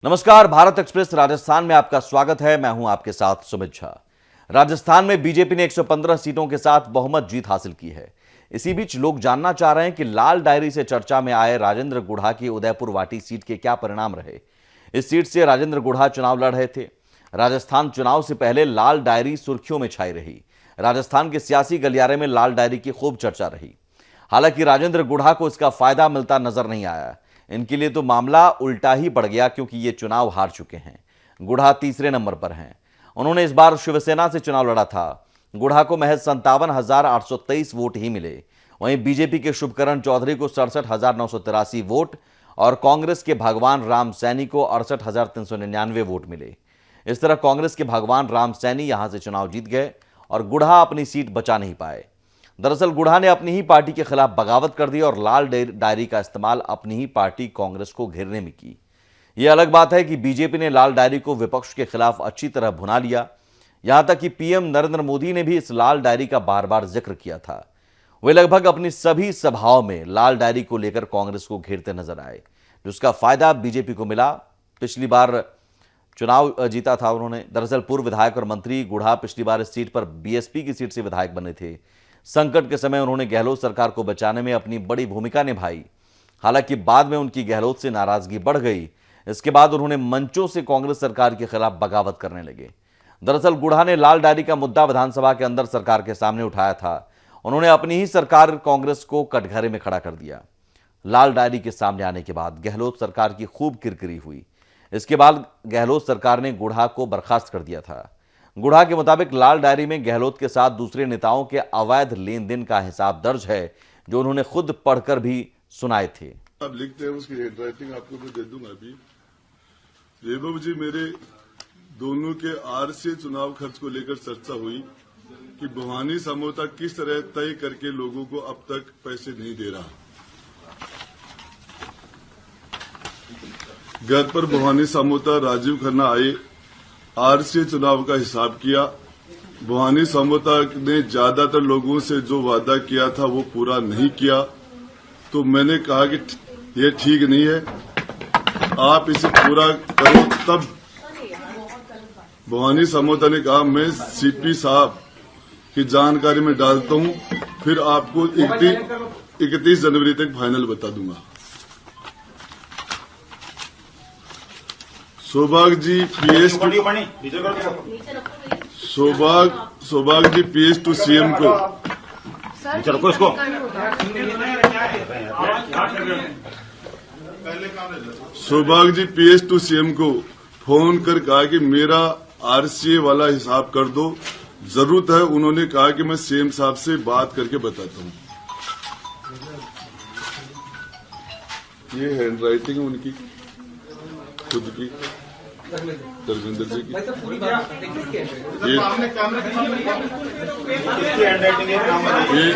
नमस्कार, भारत एक्सप्रेस राजस्थान में आपका स्वागत है। मैं हूं आपके साथ सुमित झा। राजस्थान में बीजेपी ने 115 सीटों के साथ बहुमत जीत हासिल की है। इसी बीच लोग जानना चाह रहे हैं कि लाल डायरी से चर्चा में आए राजेंद्र गुढ़ा की उदयपुर वाटी सीट के क्या परिणाम रहे। इस सीट से राजेंद्र गुढ़ा चुनाव लड़ रहे थे। राजस्थान चुनाव से पहले लाल डायरी सुर्खियों में छाई रही। राजस्थान के सियासी गलियारे में लाल डायरी की खूब चर्चा रही। हालांकि राजेंद्र गुढ़ा को इसका फायदा मिलता नजर नहीं आया। इनके लिए तो मामला उल्टा ही पड़ गया, क्योंकि ये चुनाव हार चुके हैं। गुढ़ा तीसरे नंबर पर हैं। उन्होंने इस बार शिवसेना से चुनाव लड़ा था। गुढ़ा को महज 57,823 वोट ही मिले। वहीं बीजेपी के शुभकरण चौधरी को 67,983 वोट और कांग्रेस के भगवान राम सैनी को 68,399 वोट मिले। इस तरह कांग्रेस के भगवान राम सैनी यहां से चुनाव जीत गए और गुढ़ा अपनी सीट बचा नहीं पाए। दरअसल गुढ़ा ने अपनी ही पार्टी के खिलाफ बगावत कर दी और लाल डायरी का इस्तेमाल अपनी ही पार्टी कांग्रेस को घेरने में की। यह अलग बात है कि बीजेपी ने लाल डायरी को विपक्ष के खिलाफ अच्छी तरह भुना लिया। यहां तक कि पीएम नरेंद्र मोदी ने भी इस लाल डायरी का बार बार जिक्र किया था। वे लगभग अपनी सभी सभाओं में लाल डायरी को लेकर कांग्रेस को घेरते नजर आए, जिसका फायदा बीजेपी को मिला। पिछली बार चुनाव जीता था उन्होंने। दरअसल पूर्व विधायक और मंत्री गुढ़ा पिछली बार इस सीट पर बीएसपी की सीट से विधायक बने थे। संकट के समय उन्होंने गहलोत सरकार को बचाने में अपनी बड़ी भूमिका निभाई। हालांकि बाद में उनकी गहलोत से नाराजगी बढ़ गई। इसके बाद उन्होंने मंचों से कांग्रेस सरकार के खिलाफ बगावत करने लगे। दरअसल गुढ़ा ने लाल डायरी का मुद्दा विधानसभा के अंदर सरकार के सामने उठाया था। उन्होंने अपनी ही सरकार कांग्रेस को कटघरे में खड़ा कर दिया। लाल डायरी के सामने आने के बाद गहलोत सरकार की खूब किरकिरी हुई। इसके बाद गहलोत सरकार ने गुढ़ा को बर्खास्त कर दिया था। गुढ़ा के मुताबिक लाल डायरी में गहलोत के साथ दूसरे नेताओं के अवैध लेन देन का हिसाब दर्ज है, जो उन्होंने खुद पढ़कर भी सुनाए थे। आप लिखते हैं, उसकी हैंडराइटिंग आपको मैं दे दूंगा अभी। वैभव जी, मेरे दोनों के आर से चुनाव खर्च को लेकर चर्चा हुई कि भवानी समझौता किस तरह तय करके लोगों को अब तक पैसे नहीं दे रहा। घर पर भवानी समझौता राजीव खन्ना आए, आरसीए चुनाव का हिसाब किया। भवानी समझौता ने ज्यादातर लोगों से जो वादा किया था वो पूरा नहीं किया। तो मैंने कहा कि ये ठीक नहीं है, आप इसे पूरा करो। तब भवानी समझौता ने कहा मैं सीपी साहब की जानकारी में डालता हूं, फिर आपको 31 जनवरी तक फाइनल बता दूंगा। सौभाग्य जी पीएस सौभाग्य जी पीएस टू सीएम को सौभाग्य जी पीएस टू सीएम को फोन कर कहा कि मेरा आरसीए वाला हिसाब कर दो, जरूरत है। उन्होंने कहा कि मैं सीएम साहब से बात करके बताता हूं। ये हैंडराइटिंग है उनकी खुद की, धर्मेंद्र जी की। ये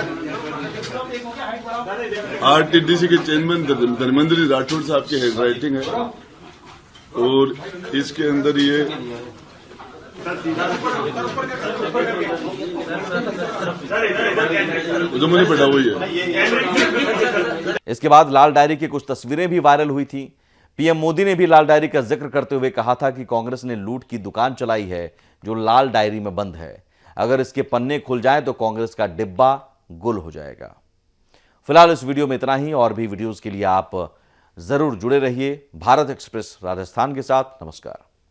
आरटीडीसी के चेयरमैन धर्मेंद्र जी राठौड़ साहब की हैंडराइटिंग है और इसके अंदर ये जो मैंने पढ़ा हुई है। इसके बाद लाल डायरी की कुछ तस्वीरें भी वायरल हुई थी। पीएम मोदी ने भी लाल डायरी का जिक्र करते हुए कहा था कि कांग्रेस ने लूट की दुकान चलाई है जो लाल डायरी में बंद है। अगर इसके पन्ने खुल जाएं तो कांग्रेस का डिब्बा गुल हो जाएगा। फिलहाल इस वीडियो में इतना ही। और भी वीडियोस के लिए आप जरूर जुड़े रहिए भारत एक्सप्रेस राजस्थान के साथ। नमस्कार।